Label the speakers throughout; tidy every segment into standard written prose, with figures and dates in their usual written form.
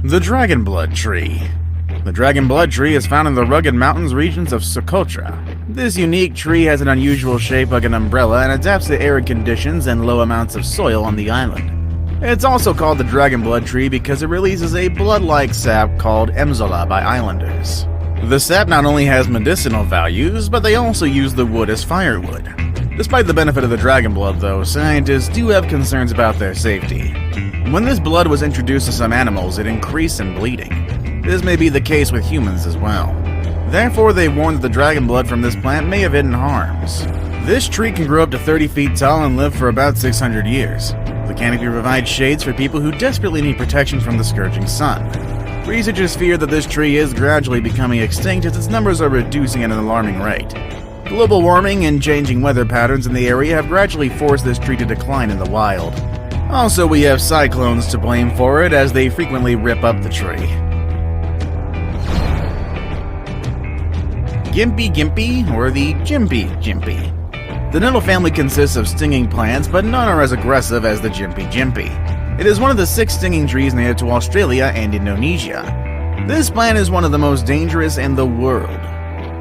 Speaker 1: The Dragon Blood Tree. The Dragon Blood Tree is found in the rugged mountains regions of Socotra. This unique tree has an unusual shape like an umbrella and adapts to arid conditions and low amounts of soil on the island. It's also called the Dragon Blood Tree because it releases a blood-like sap called Emzola by islanders. The sap not only has medicinal values, but they also use the wood as firewood. Despite the benefit of the dragon blood, though, scientists do have concerns about their safety. When this blood was introduced to some animals, it increased in bleeding. This may be the case with humans as well. Therefore, they warn that the dragon blood from this plant may have hidden harms. This tree can grow up to 30 feet tall and live for about 600 years. The canopy provides shades for people who desperately need protection from the scourging sun. Researchers fear that this tree is gradually becoming extinct as its numbers are reducing at an alarming rate. Global warming and changing weather patterns in the area have gradually forced this tree to decline in the wild. Also, we have cyclones to blame for it, as they frequently rip up the tree. Gympie Gympie, or the Gympie Gympie. The nettle family consists of stinging plants, but none are as aggressive as the Gympie Gympie. It is one of the 6 stinging trees native to Australia and Indonesia. This plant is one of the most dangerous in the world.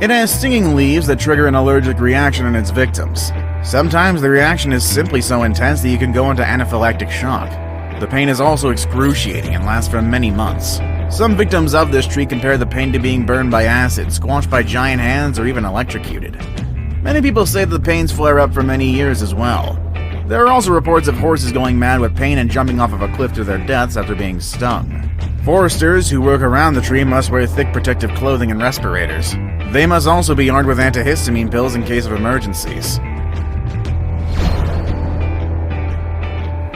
Speaker 1: It has stinging leaves that trigger an allergic reaction in its victims. Sometimes the reaction is simply so intense that you can go into anaphylactic shock. The pain is also excruciating and lasts for many months. Some victims of this tree compare the pain to being burned by acid, squashed by giant hands, or even electrocuted. Many people say that the pains flare up for many years as well. There are also reports of horses going mad with pain and jumping off of a cliff to their deaths after being stung. Foresters who work around the tree must wear thick protective clothing and respirators. They must also be armed with antihistamine pills in case of emergencies.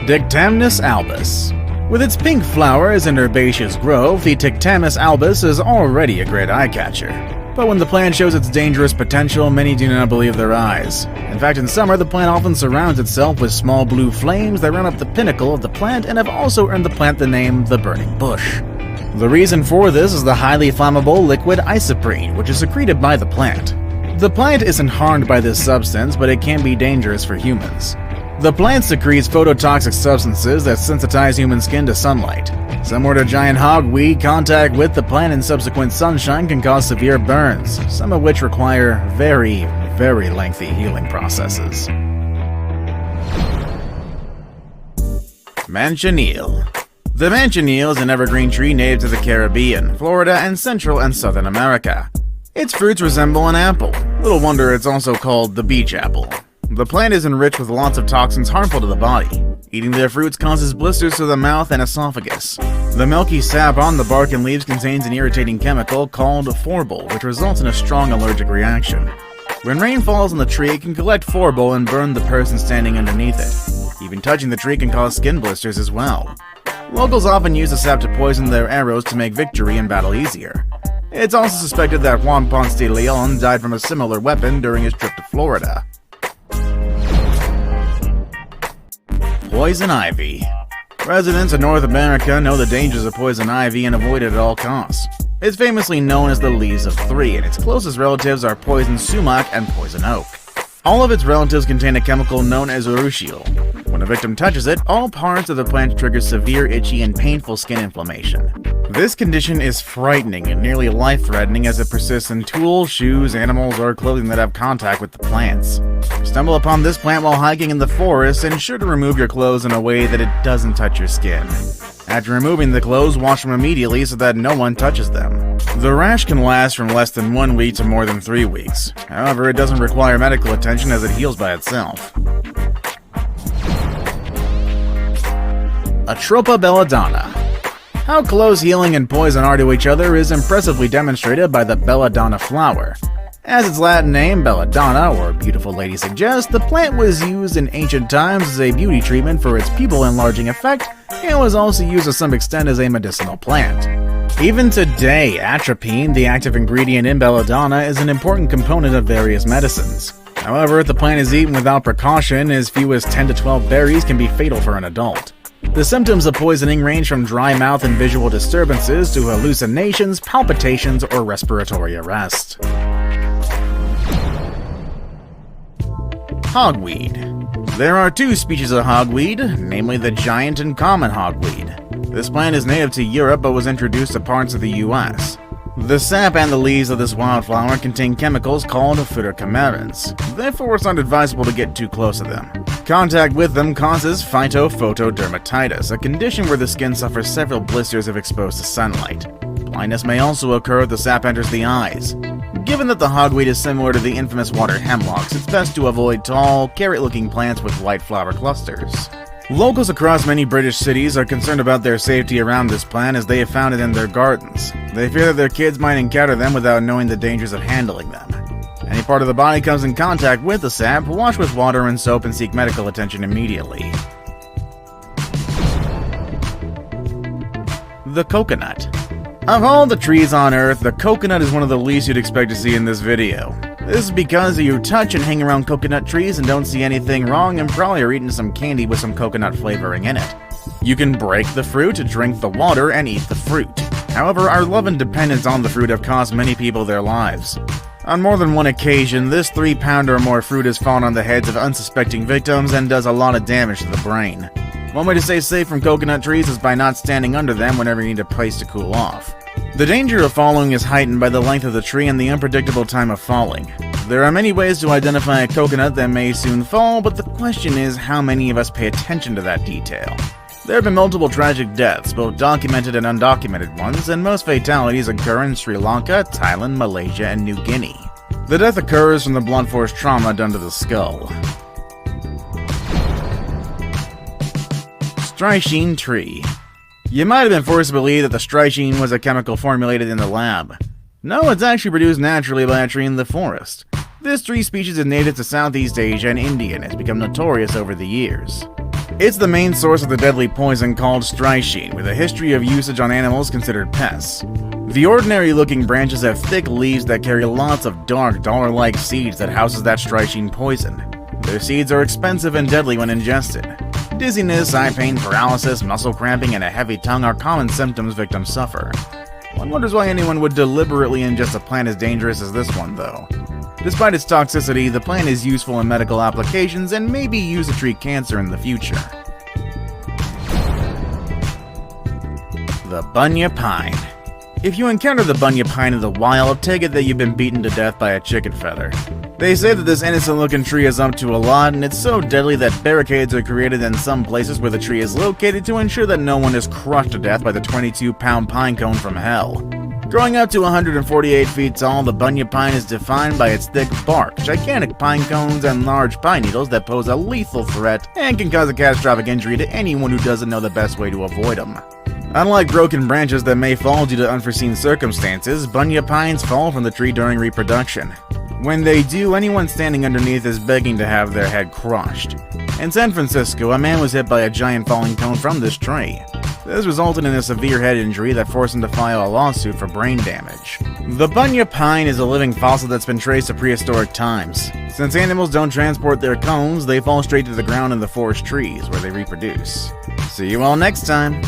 Speaker 1: Dictamnus albus. With its pink flowers and herbaceous growth, the Dictamnus albus is already a great eye-catcher. But when the plant shows its dangerous potential, many do not believe their eyes. In fact, in summer, the plant often surrounds itself with small blue flames that run up the pinnacle of the plant and have also earned the plant the name the burning bush. The reason for this is the highly flammable liquid isoprene, which is secreted by the plant. The plant isn't harmed by this substance, but it can be dangerous for humans. The plant secretes phototoxic substances that sensitize human skin to sunlight. Similar to giant hogweed, contact with the plant and subsequent sunshine can cause severe burns, some of which require very, very lengthy healing processes. Manchineel. The manchineel is an evergreen tree native to the Caribbean, Florida, and Central and Southern America. Its fruits resemble an apple. Little wonder it's also called the beach apple. The plant is enriched with lots of toxins harmful to the body. Eating their fruits causes blisters to the mouth and esophagus. The milky sap on the bark and leaves contains an irritating chemical called phorbol, which results in a strong allergic reaction. When rain falls on the tree, it can collect phorbol and burn the person standing underneath it. Even touching the tree can cause skin blisters as well. Locals often use the sap to poison their arrows to make victory in battle easier. It's also suspected that Juan Ponce de Leon died from a similar weapon during his trip to Florida. Poison ivy. Residents of North America know the dangers of poison ivy and avoid it at all costs. It's famously known as the Leaves of Three, and its closest relatives are poison sumac and poison oak. All of its relatives contain a chemical known as urushiol. When a victim touches it, all parts of the plant trigger severe itchy and painful skin inflammation. This condition is frightening and nearly life-threatening as it persists in tools, shoes, animals, or clothing that have contact with the plants. If you stumble upon this plant while hiking in the forest, ensure to remove your clothes in a way that it doesn't touch your skin. After removing the clothes, wash them immediately so that no one touches them. The rash can last from less than 1 week to more than 3 weeks. However, it doesn't require medical attention as it heals by itself. Atropa belladonna. How close healing and poison are to each other is impressively demonstrated by the belladonna flower. As its Latin name, belladonna, or beautiful lady, suggests, the plant was used in ancient times as a beauty treatment for its pupil-enlarging effect, and was also used to some extent as a medicinal plant. Even today, atropine, the active ingredient in belladonna, is an important component of various medicines. However, if the plant is eaten without precaution, as few as 10 to 12 berries can be fatal for an adult. The symptoms of poisoning range from dry mouth and visual disturbances to hallucinations, palpitations, or respiratory arrest. Hogweed. There are 2 species of hogweed, namely the giant and common hogweed. This plant is native to Europe but was introduced to parts of the US. The sap and the leaves of this wildflower contain chemicals called phytochemins. Therefore, it's not advisable to get too close to them. Contact with them causes phytophotodermatitis, a condition where the skin suffers several blisters if exposed to sunlight. Blindness may also occur if the sap enters the eyes. Given that the hogweed is similar to the infamous water hemlocks, it's best to avoid tall, carrot-looking plants with white flower clusters. Locals across many British cities are concerned about their safety around this plant as they have found it in their gardens. They fear that their kids might encounter them without knowing the dangers of handling them. Any part of the body comes in contact with the sap, wash with water and soap and seek medical attention immediately. The coconut. Of all the trees on Earth, the coconut is one of the least you'd expect to see in this video. This is because you touch and hang around coconut trees and don't see anything wrong and probably are eating some candy with some coconut flavoring in it. You can break the fruit, drink the water, and eat the fruit. However, our love and dependence on the fruit have cost many people their lives. On more than one occasion, this 3-pound or more fruit has fallen on the heads of unsuspecting victims and does a lot of damage to the brain. One way to stay safe from coconut trees is by not standing under them whenever you need a place to cool off. The danger of falling is heightened by the length of the tree and the unpredictable time of falling. There are many ways to identify a coconut that may soon fall, but the question is how many of us pay attention to that detail. There have been multiple tragic deaths, both documented and undocumented ones, and most fatalities occur in Sri Lanka, Thailand, Malaysia, and New Guinea. The death occurs from the blunt force trauma done to the skull. Strychnine tree. You might have been forced to believe that the strychnine was a chemical formulated in the lab. No, it's actually produced naturally by a tree in the forest. This tree species is native to Southeast Asia and India and has become notorious over the years. It's the main source of the deadly poison called strychnine, with a history of usage on animals considered pests. The ordinary-looking branches have thick leaves that carry lots of dark, dollar-like seeds that houses that strychnine poison. Their seeds are expensive and deadly when ingested. Dizziness, eye pain, paralysis, muscle cramping, and a heavy tongue are common symptoms victims suffer. One wonders why anyone would deliberately ingest a plant as dangerous as this one, though. Despite its toxicity, the plant is useful in medical applications and may be used to treat cancer in the future. The bunya pine. If you encounter the bunya pine in the wild, take it that you've been beaten to death by a chicken feather. They say that this innocent-looking tree is up to a lot, and it's so deadly that barricades are created in some places where the tree is located to ensure that no one is crushed to death by the 22-pound pine cone from hell. Growing up to 148 feet tall, the bunya pine is defined by its thick bark, gigantic pine cones, and large pine needles that pose a lethal threat and can cause a catastrophic injury to anyone who doesn't know the best way to avoid them. Unlike broken branches that may fall due to unforeseen circumstances, bunya pines fall from the tree during reproduction. When they do, anyone standing underneath is begging to have their head crushed. In San Francisco, a man was hit by a giant falling cone from this tree. This resulted in a severe head injury that forced him to file a lawsuit for brain damage. The bunya pine is a living fossil that's been traced to prehistoric times. Since animals don't transport their cones, they fall straight to the ground in the forest trees, where they reproduce. See you all next time!